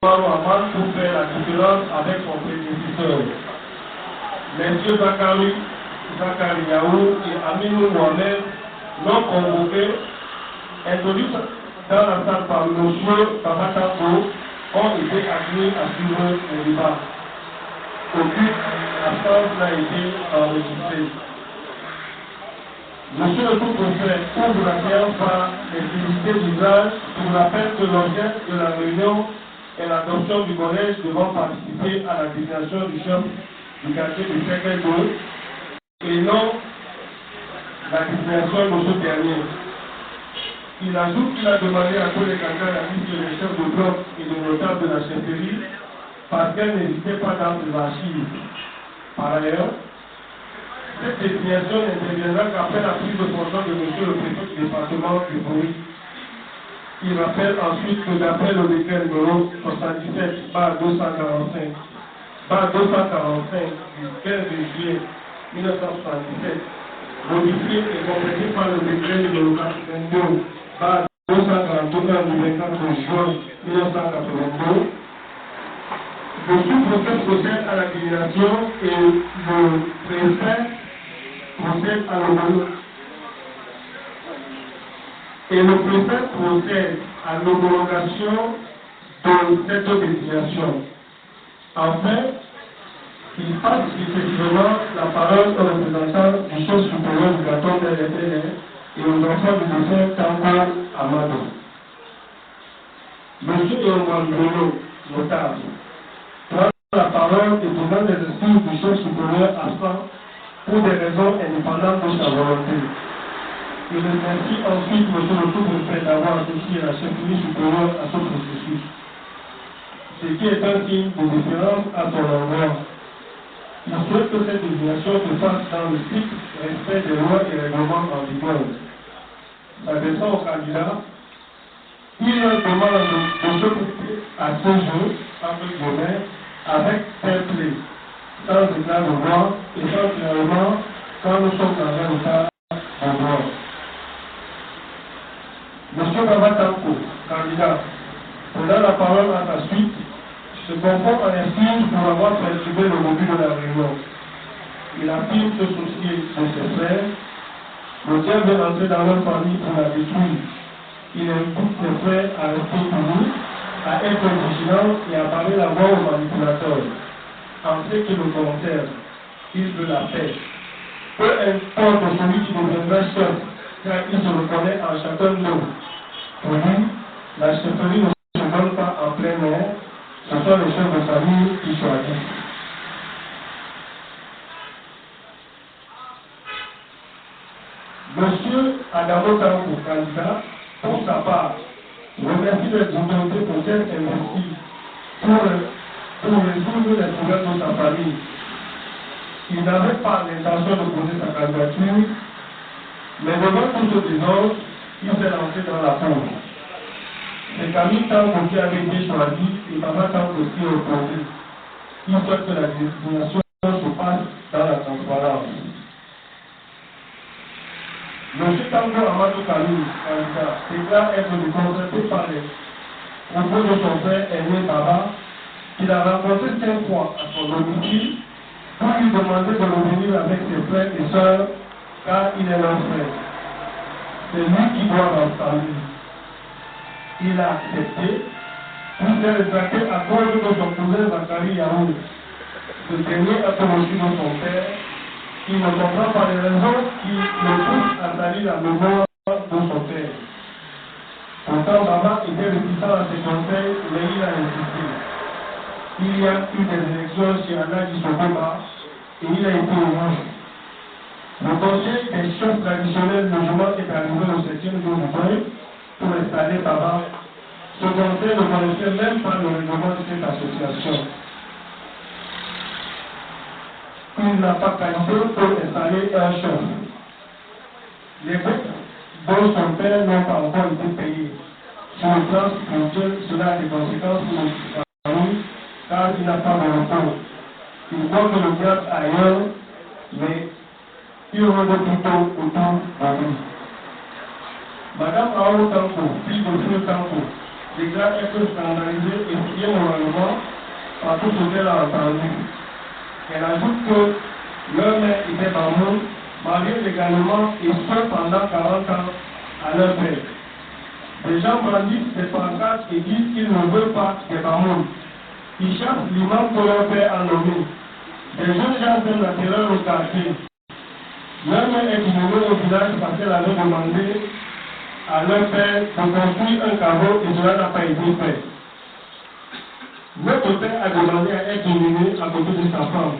Maman pour faire la différence avec son prédécesseur. Messieurs Zakariaou et Aminou Mohamed, non convoqués, introduits dans la salle par M. Babatango, ont été admis à suivre le débat. Aucune absence n'a été enregistrée. Monsieur le sous-préfet ouvre la séance par les féliciter d'usage pour rappel que l'objet de la réunion est l'adoption du collège devant participer à la désignation du chef du quartier du cercle 2 et non la désignation de ce dernier. Il ajoute qu'il a demandé à tous les candidats la liste des chefs de bloc et des notables de la chefferie parce qu'elle n'hésitait pas dans les archives. Par ailleurs, cette désignation n'interviendra qu'après la prise de fonction de M. le préfet du département du Bruy. Il rappelle ensuite que d'après le décret numéro 77/245 du 15 juillet 1977, modifié et complété par le décret numéro 82/241 du 24 juin 1982, le sous-préfet procède à la désignation et le préfet procède à l'homologation. Et le préfet procède à l'homologation de cette désignation. Enfin, il passe effectivement la parole au représentant du chef supérieur du canton de l'EPN et aux enfants du défunt Tango Amado. Monsieur Yohan Bruno, notable, prend la parole et demande des excuses du chef supérieur absent pour des raisons indépendantes de sa volonté. Il remercie ensuite M. le sous-préfet d'avoir associé la chefferie supérieure à ce processus, ce qui est un signe de différence à son endroit. Il souhaite que cette désignation se fasse dans le strict respect des lois et règlements en vigueur. S'adressant au candidat, il leur demande de se prêter à ce jeu, entre guillemets, avec fair play, sans éclat de voix et sans finalement quand nous sommes dans un état de droit. Monsieur Babatango, candidat, prenant la parole à sa suite, se confond en excuse pour avoir perturbé le début de la réunion. Il affirme se soucier de ses frères. Le diable est entré dans leur famille pour la détruire. Il invite ses frères à rester unis, à être vigilants et à parler la voix aux manipulateurs. En ce qui le concerne, il veut la paix. Peu importe celui qui deviendra chef, car il se reconnaît en chacun d'eux. Pour lui, la chefferie ne se donne pas en plein air, ce sont les chefs de famille qui choisissent. Monsieur Adamo Tango, candidat, pour sa part, remercie les autorités pour s'être investies pour résoudre les problèmes de sa famille. Il n'avait pas l'intention de poser sa candidature, mais devant tout ce désordre, il s'est lancé dans la cour. C'est Camille Tango qui avait été choisi et Baba Tango qui est opposé. Il souhaite que la désignation se passe dans la transparence. M. Tango Amadou Kalou, candidat, déclare être déconcerté par les propos de son frère aîné Baba, qu'il a rencontré 5 fois à son domicile pour lui demander de revenir avec ses frères et sœurs, car il est leur frère. C'est lui qui doit l'ensemble. Il a accepté, puis s'est rétracté à cause de son cousin Zakari Yaoul. Ce dernier a reçu de son père. Il ne comprend pas les raisons qui le poussent à salir la mémoire de son père. Pourtant, Baba était réticent à ses conseils, mais il a insisté. Il y a eu des élections chez Anna Sokoma et il a été élu. Le conseil des chefs traditionnels musulmans est arrivé au 7e jour du deuil pour installer Baba. Ce conseil ne connaissait même pas le règlement de cette association. Il n'a pas qualité pour installer un chef. Les dettes dont son père n'ont pas encore été payées. Sur le plan spirituel, cela a des conséquences pour le famille, car il n'a pas de repos. Il voit que le diable ailleurs, mais il rôde plutôt autour de lui. Madame Aou Tango, fille de Feu Tango, déclare être scandalisée et priée moralement par tout ce qu'elle a entendu. Elle ajoute que leur mère était maman, mariée légalement et seule pendant 40 ans à leur père. Les gens brandissent des pancartes et disent qu'ils ne veulent pas des mamans. Ils chassent l'imam que leur père a nommé. Des jeunes gens sèment la terreur au quartier. Leur mère est inhumée au village parce qu'elle avait demandé à leur père de construire un caveau et cela n'a pas été fait. Notre père a demandé à être inhumé à côté de sa femme.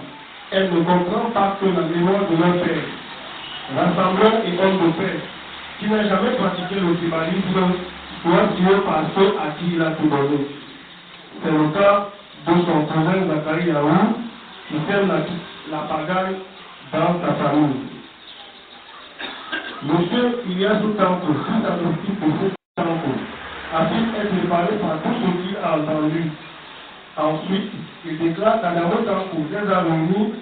Elle ne comprend pas que la mémoire de leur père, rassembleur et homme de paix, qui n'a jamais pratiqué le tribalisme, soit tué par ceux à qui il a tout donné. C'est le cas de son cousin Zacharie Yaou, qui sème la pagaille dans sa famille. Monsieur Iliassou Tanko, fils adoptif de ce Tanko, affirme être préparé par tout ce qu'il a entendu. Ensuite, il déclare qu'Adamo Tanko les a réunis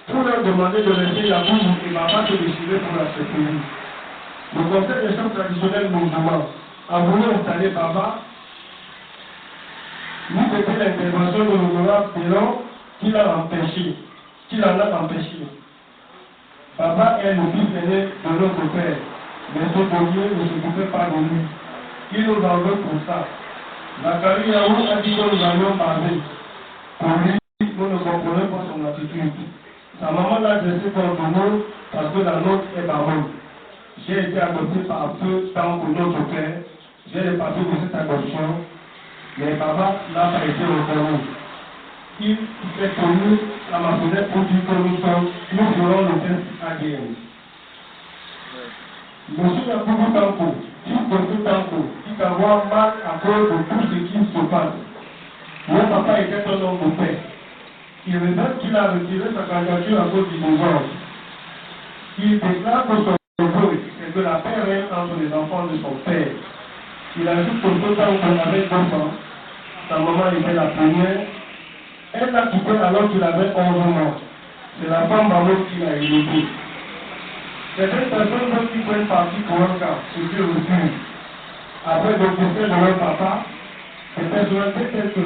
pour leur demander de laisser Yaboubou et Baba se décider pour la sécurité. Le conseil des chefs traditionnels musulmans a voulu installer Baba, nous c'était l'intervention de l'honorable Péron qui l'a empêché, qui l'en a empêché. Baba est le fils aîné de notre père, mais ce dernier ne s'occupait pas de lui. Il nous en veut pour ça. Zacharie Yaou a dit que nous allions parler. Pour lui, nous ne comprenons pas son attitude. Sa maman l'a dressé contre nous parce que la nôtre est baronne. J'ai été adopté par feu tant que notre père. J'ai les papiers de cette adoption, mais Baba n'a pas été reconnu. Il s'est connu à ma fenêtre pour dire que nous ferons le test ADN. Monsieur Yaboubou Tanko, fils de ce Tanko, dit avoir mal à cause de tout ce qui se passe. Mon papa était un homme de paix. Il regrette qu'il a retiré sa candidature à cause du désordre. Il déclare que son vœu est que la paix règne entre les enfants de son père. Il ajoute que ce Tanko avait 2 ans. Sa maman était la première. Elle l'a quitté alors qu'il avait 11 mois. C'est la femme Maman qui l'a élevé. Certaines personnes veulent qu'ils prennent parti pour un cas, ce qui refuse. Après le décès de leur papa, des personnalités telles que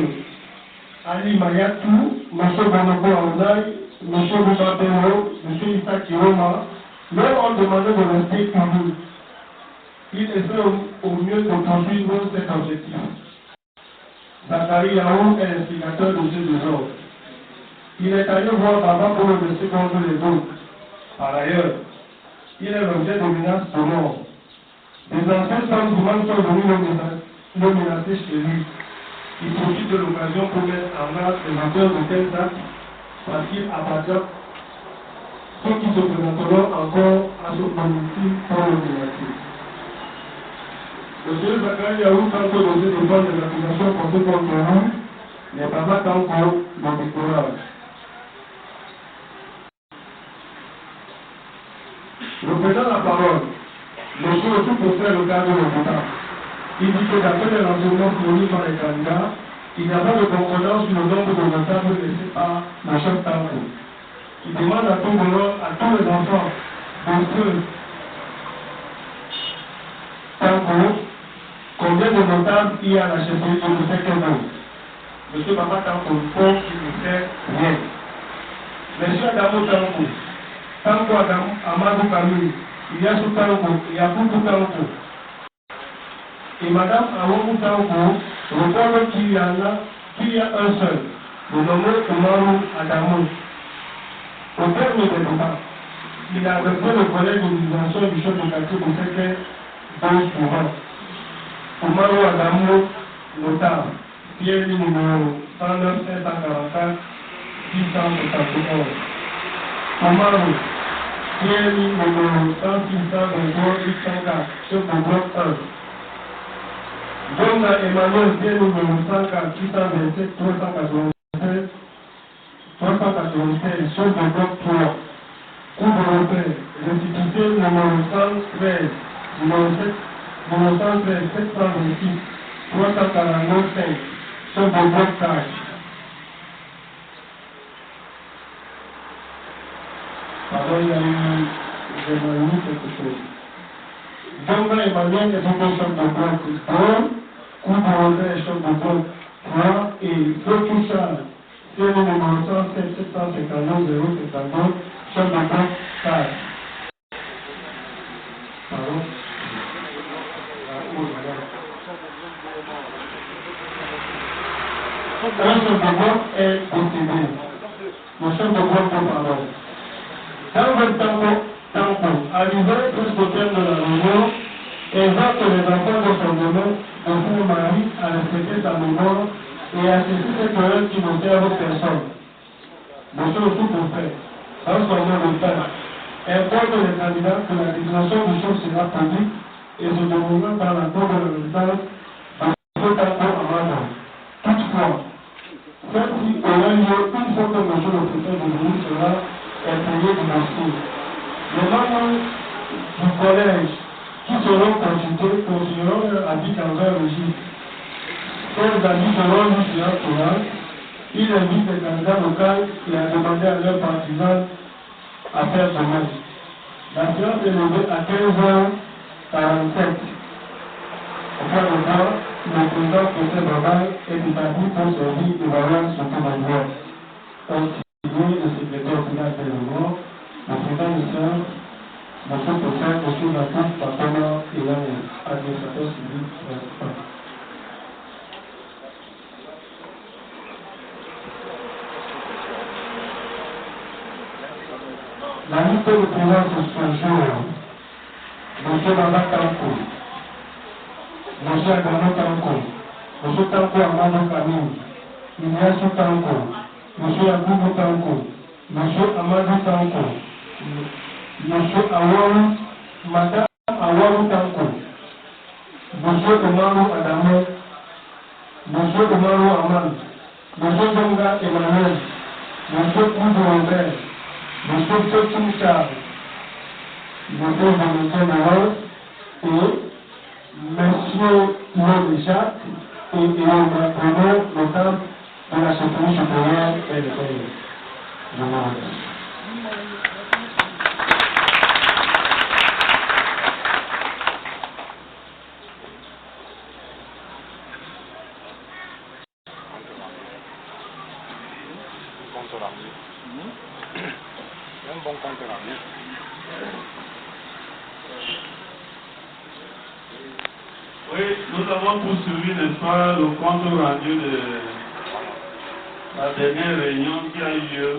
Ali Mayatou, M. Bonobo Aounaï, M. Boubatero, M. Issa Kiroma, leur ont demandé de rester unis. Ils essaient au mieux de poursuivre cet objectif. Zacharie Yaou est l'instigateur de ce désordre. Il est allé voir Baba pour le laisser contre les autres. Par ailleurs, il est l'objet de menaces de mort. Les anciens femmes du monde sont venus le menacer chez lui. Il profite de l'occasion pour mettre en marche les auteurs de tels actes parce qu'il appartient ceux qui se présenteront encore à ce domicile pour le menacer. Monsieur Zacharie Yaou Tanko de défendre des accusations portées contre nous, mais Baba Tanko le décourage. Reprenant la parole, monsieur aussi pour faire le cadre de l'État. Il dit que d'après les renseignements fournis par les candidats, il n'y a pas de concordance sur le nombre de notables laissés par le chef Tanko. Il demande à tout moment à tous les enfants de feu Tanko combien de notables il y a à la chefferie de M. Kendo. M. Baba Tanko pense qu'il ne fait rien. M. Adamo Tanko, Tanko Amadou Kamil, Iliassou Tanko, Yaboubou Tanko et Madame Awomou Tanko répondent qu'il y a un seul, le nommé Oumarou Adamo. Au terme des débats, il a adopté le collège d'utilisation du chef de quartier pour cette 2 suivants. Oumarou Adamo, notable, Pierre numéro 109 544 671. Oumarou, Pierre numéro 10623 804, chef de bloc 1. John Emmanuel, Pierre numéro 104 627 396 396, chef de bloc 3. Coup de repère, récipité numéro 113 numéro 113 726 349 5, chef de bloc 4. Pardon, il y a eu quelque chose. Donc, Emmanuel est un chef de bloc 2, coup de revers, choc de bloc, 3 et le touchage. C'est le numéro 107 752 072, choc de bloc 4. Pardon. Un choc de bloc est décédé. Le choc de bloc, pardon. Dans votre tampon, arrivé presque au terme de la réunion, exhorte les enfants de son domaine de son mari à respecter sa mémoire et à cesser cette querelle qui ne servent personne. Monsieur le sous-préfet, dans son nom de père, informe les candidats que la déclaration du chef sera publique et se déroulera dans la cour de la résidence de ce tampon à Manon. Toutefois, celle-ci aura lieu une fois que monsieur le préfet de l'Union sera impayé du dossier. Les membres du collège qui seront consultés continueront leur avis dans un registre. Ces avis seront lus sur un courant. Ils invitent les candidats locaux et à demander à leurs partisans à faire de même. La séance est levée à 15h47. Au point de temps, le président Joseph Babal est établi pour servir de valeur sur tout le droit. Signé le secrétaire final de l'Union, le président du séance, M. Poussin, M. Latif, Patona et l'administrateur civil principal. La liste de présence ce jour, M. Baba Tanko, M. Agano Tanko, M. Tanko Amado Camille, Ignacio Tanko, M. Yakubu Tanko, M. Amadou Tanko, M. Awaru, Madame Awaru Tanko, M. Omaru Adamo, M. Omaru Aman, M. Zonga Emmanuel, M. Koudou Robert, M. Sotum Charles, M. Valentin Noël et M. Lode Jacques et Léonard Bruno, notable de la chefferie supérieure et de pays. Je vous remercie. Un bon compte rendu. Oui, nous avons poursuivi, n'est-ce pas, le compte rendu de la dernière réunion qui a eu lieu